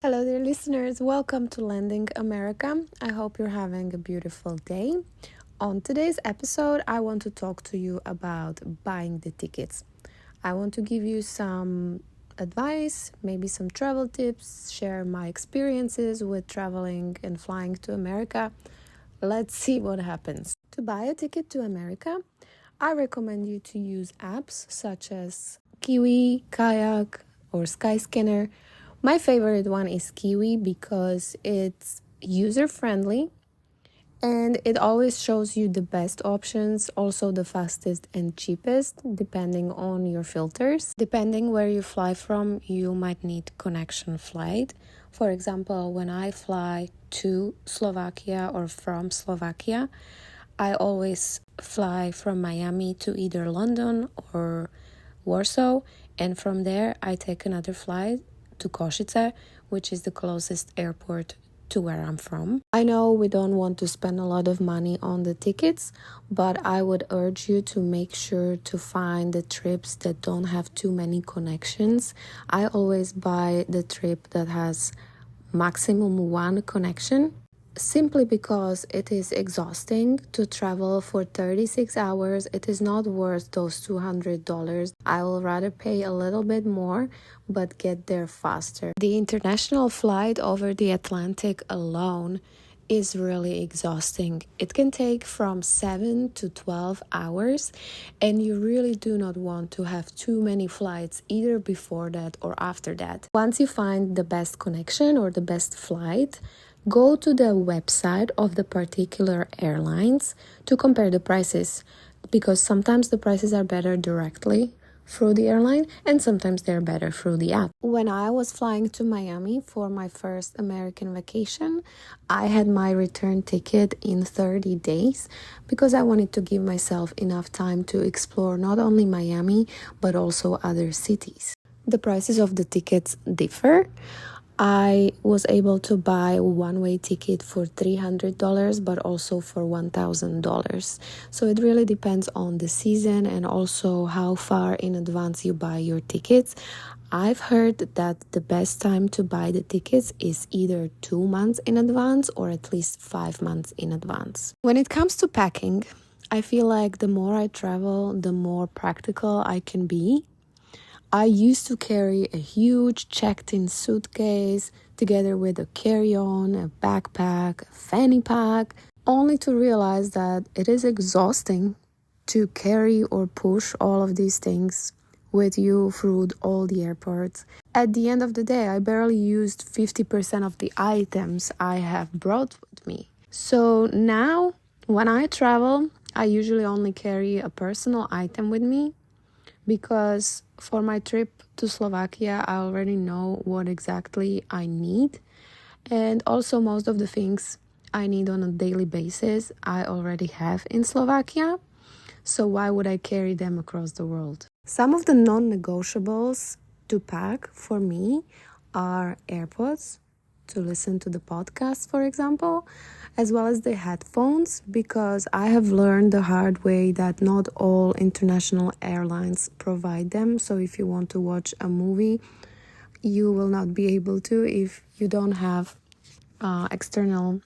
Hello, dear listeners. Welcome to Landing America. I hope you're having a beautiful day. On today's episode, I want to talk to you about buying the tickets. I want to give you some advice, maybe some travel tips, share my experiences with traveling and flying to America. Let's see what happens. To buy a ticket to America, I recommend you to use apps such as Kiwi, Kayak, or Skyscanner. My favorite one is Kiwi because it's user-friendly and it always shows you the best options, also the fastest and cheapest, depending on your filters. Depending where you fly from, you might need connection flight. For example, when I fly to Slovakia or from Slovakia, I always fly from Miami to either London or Warsaw, and from there I take another flight to Košice, which is the closest airport to where I'm from. I know we don't want to spend a lot of money on the tickets, but I would urge you to make sure to find the trips that don't have too many connections. I always buy the trip that has maximum one connection, simply because it is exhausting to travel for 36 hours. It is not worth those $200. I will rather pay a little bit more but get there faster. The international flight over the Atlantic alone is really exhausting. It can take from 7 to 12 hours, and you really do not want to have too many flights either before that or after that. Once you find the best connection or the best flight, go to the website of the particular airlines to compare the prices, because sometimes the prices are better directly through the airline and sometimes they're better through the app. When I was flying to Miami for my first American vacation, I had my return ticket in 30 days because I wanted to give myself enough time to explore not only Miami but also other cities. The prices of the tickets differ. I was able to buy a one-way ticket for $300, but also for $1,000. So it really depends on the season and also how far in advance you buy your tickets. I've heard that the best time to buy the tickets is either 2 months in advance or at least 5 months in advance. When it comes to packing, I feel like the more I travel, the more practical I can be. I used to carry a huge checked-in suitcase together with a carry-on, a backpack, a fanny pack, only to realize that it is exhausting to carry or push all of these things with you through all the airports. At the end of the day, I barely used 50% of the items I have brought with me. So now, when I travel, I usually only carry a personal item with me, because for my trip to Slovakia, I already know what exactly I need. And also most of the things I need on a daily basis, I already have in Slovakia. So why would I carry them across the world? Some of the non-negotiables to pack for me are AirPods, to listen to the podcast, for example, as well as the headphones, because I have learned the hard way that not all international airlines provide them. So if you want to watch a movie, you will not be able to if you don't have external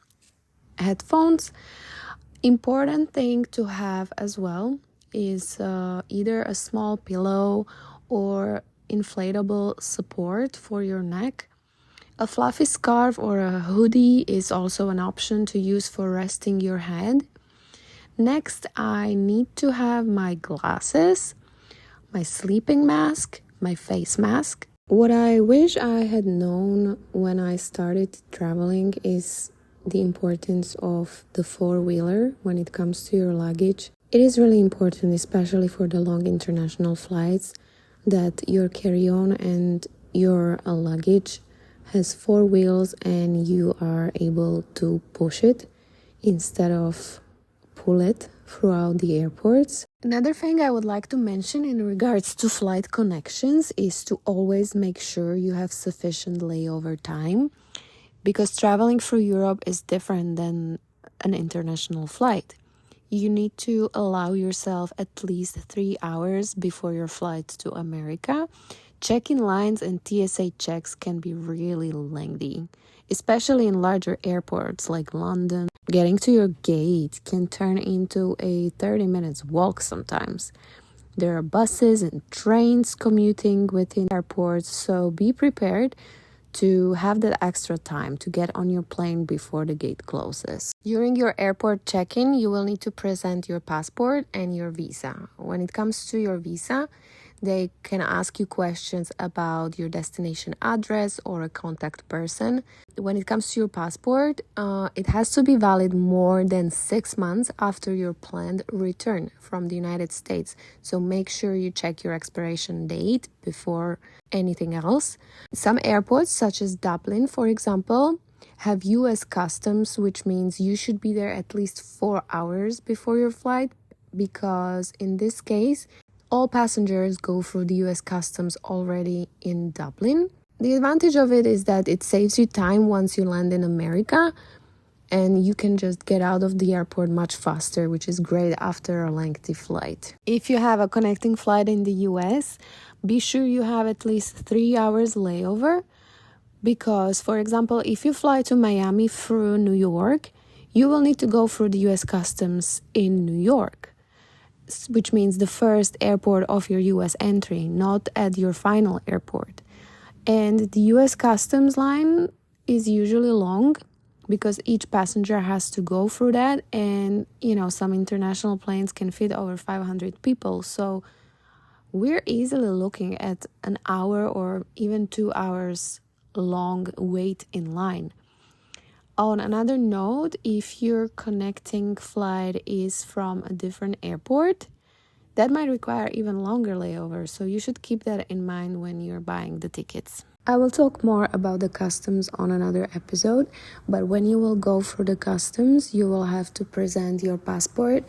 headphones. Important thing to have as well is either a small pillow or inflatable support for your neck. A fluffy scarf or a hoodie is also an option to use for resting your head. Next, I need to have my glasses, my sleeping mask, my face mask. What I wish I had known when I started traveling is the importance of the four-wheeler when it comes to your luggage. It is really important, especially for the long international flights, that your carry-on and your luggage has 4 wheels and you are able to push it instead of pull it throughout the airports. Another thing I would like to mention in regards to flight connections is to always make sure you have sufficient layover time, because traveling through Europe is different than an international flight. You need to allow yourself at least 3 hours before your flight to America. Check-in lines and TSA checks can be really lengthy, especially in larger airports like London. Getting to your gate can turn into a 30 minutes walk sometimes. There are buses and trains commuting within airports, so be prepared to have that extra time to get on your plane before the gate closes. During your airport check-in, you will need to present your passport and your visa. When it comes to your visa, they can ask you questions about your destination address or a contact person. When it comes to your passport, it has to be valid more than 6 months after your planned return from the United States. So make sure you check your expiration date before anything else. Some airports, such as Dublin, for example, have US customs, which means you should be there at least 4 hours before your flight, because in this case, all passengers go through the US customs already in Dublin. The advantage of it is that it saves you time once you land in America, and you can just get out of the airport much faster, which is great after a lengthy flight. If you have a connecting flight in the US, be sure you have at least 3 hours layover, because, for example, if you fly to Miami through New York, you will need to go through the US customs in New York, which means the first airport of your US entry, not at your final airport. And the US customs line is usually long because each passenger has to go through that. And, some international planes can fit over 500 people. So we're easily looking at an hour or even 2 hours long wait in line. On another note, if your connecting flight is from a different airport, that might require even longer layovers, so you should keep that in mind when you're buying the tickets. I will talk more about the customs on another episode, but when you will go through the customs, you will have to present your passport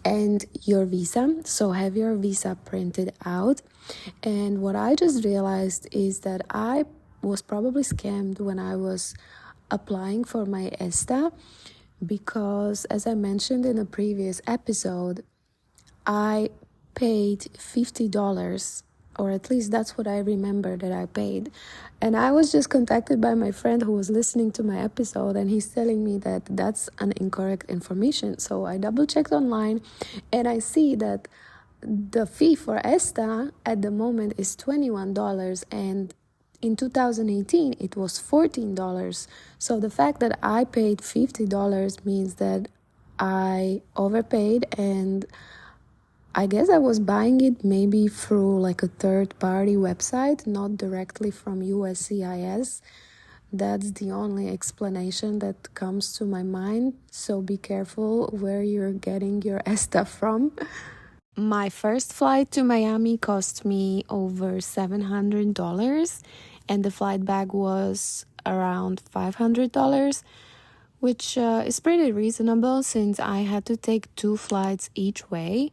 and your visa, so have your visa printed out. And what I just realized is that I was probably scammed when I was applying for my ESTA, because as I mentioned in a previous episode, I paid $50, or at least that's what I remember that I paid. And I was just contacted by my friend who was listening to my episode, and he's telling me that that's an incorrect information. So I double checked online, and I see that the fee for ESTA at the moment is $21, and in 2018 it was $14. So the fact that I paid $50 means that I overpaid, and I guess I was buying it maybe through like a third-party website, not directly from USCIS. That's the only explanation that comes to my mind. So be careful where you're getting your ESTA from. My first flight to Miami cost me over $700, and the flight back was around $500, which is pretty reasonable since I had to take 2 flights each way.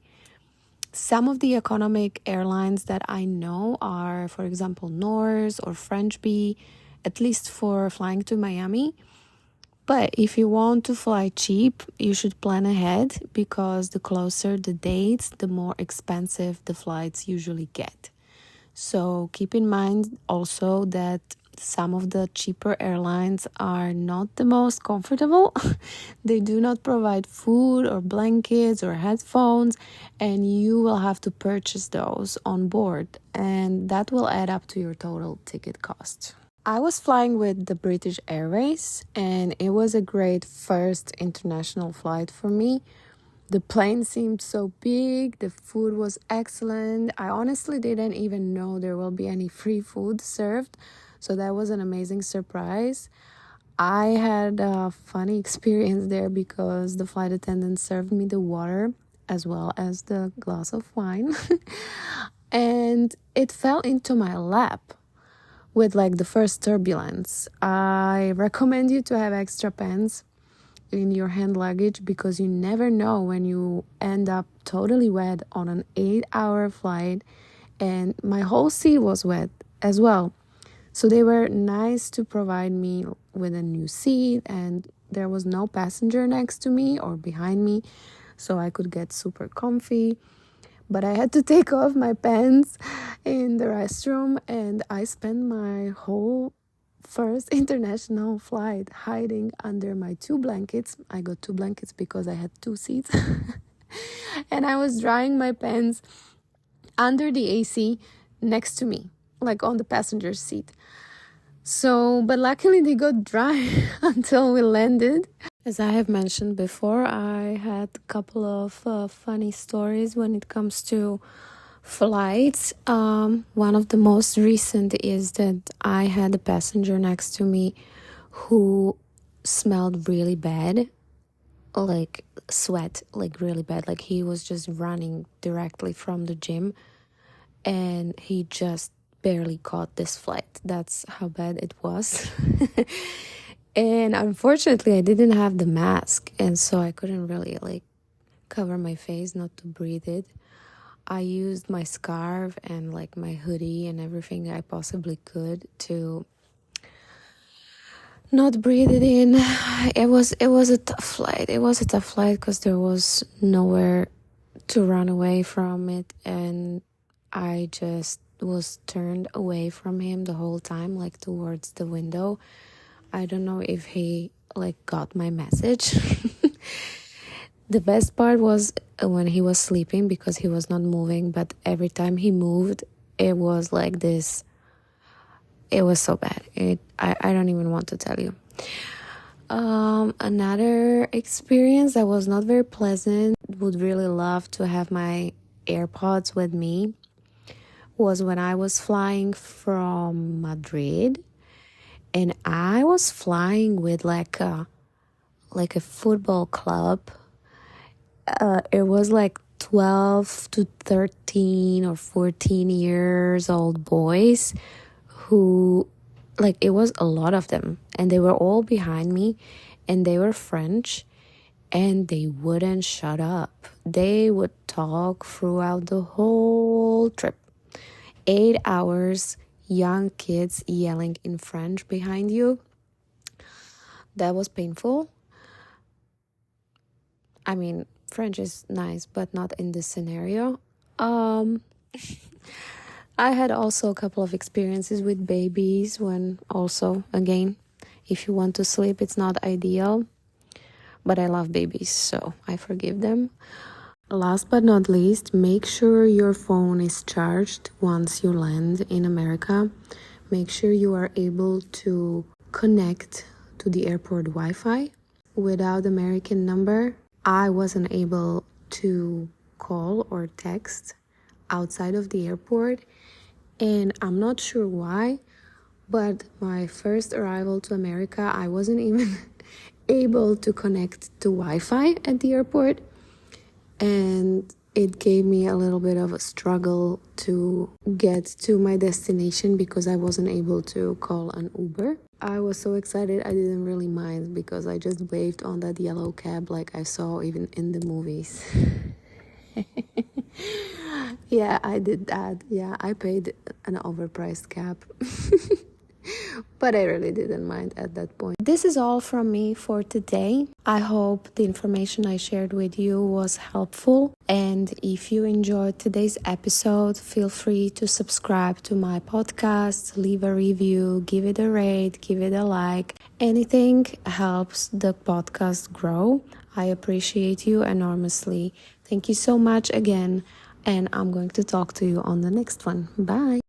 Some of the economic airlines that I know are, for example, Norse or French Bee, at least for flying to Miami. But if you want to fly cheap, you should plan ahead, because the closer the dates, the more expensive the flights usually get. So keep in mind also that some of the cheaper airlines are not the most comfortable. They do not provide food or blankets or headphones, and you will have to purchase those on board, and that will add up to your total ticket cost. I was flying with the British Airways, and it was a great first international flight for me. The plane seemed so big, the food was excellent. I honestly didn't even know there will be any free food served, so that was an amazing surprise. I had a funny experience there because the flight attendant served me the water as well as the glass of wine, and it fell into my lap with like the first turbulence. I recommend you to have extra pens in your hand luggage, because you never know when you end up totally wet on an 8-hour flight, and my whole seat was wet as well. So they were nice to provide me with a new seat, and there was no passenger next to me or behind me. so I could get super comfy. But I had to take off my pants in the restroom, and I spent my whole first international flight hiding under my 2 blankets. I got 2 blankets because I had 2 seats. And I was drying my pants under the AC next to me, like on the passenger seat. So, but luckily they got dry until we landed. As I have mentioned before, I had a couple of funny stories when it comes to flights. One of the most recent is that I had a passenger next to me who smelled really bad, like sweat, like really bad. Like he was just running directly from the gym, and he just barely caught this flight. That's how bad it was. And unfortunately I didn't have the mask, and so I couldn't really like cover my face not to breathe it. I used my scarf and like my hoodie and everything I possibly could to not breathe it in. It was a tough flight. It was a tough flight because there was nowhere to run away from it, and I just was turned away from him the whole time, like towards the window. I don't know if he like got my message. The best part was when he was sleeping, because he was not moving, but every time he moved, it was like this. It was so bad. I don't even want to tell you. Another experience that was not very pleasant, would really love to have my AirPods with me, was when I was flying from Madrid, and I was flying with like a football club. It was like 12 to 13 or 14 years old boys who, like, it was a lot of them, and they were all behind me, and they were French, and they wouldn't shut up. They would talk throughout the whole trip. 8 hours, young kids yelling in French behind you. That was painful. I mean, French is nice, but not in this scenario. I had also a couple of experiences with babies when also, again, if you want to sleep, it's not ideal. But I love babies, so I forgive them. Last but not least, make sure your phone is charged once you land in America. Make sure you are able to connect to the airport Wi-Fi. Without American number, I wasn't able to call or text outside of the airport, and I'm not sure why, but my first arrival to America, I wasn't even able to connect to Wi-Fi at the airport, and it gave me a little bit of a struggle to get to my destination because I wasn't able to call an Uber. I was so excited I didn't really mind, because I just waved on that yellow cab like I saw even in the movies. Yeah, I did that. Yeah, I paid an overpriced cab. But I really didn't mind at that point. This is all from me for today. I hope the information I shared with you was helpful. And if you enjoyed today's episode, feel free to subscribe to my podcast, leave a review, give it a rate, give it a like. Anything helps the podcast grow. I appreciate you enormously. Thank you so much again. And I'm going to talk to you on the next one. Bye.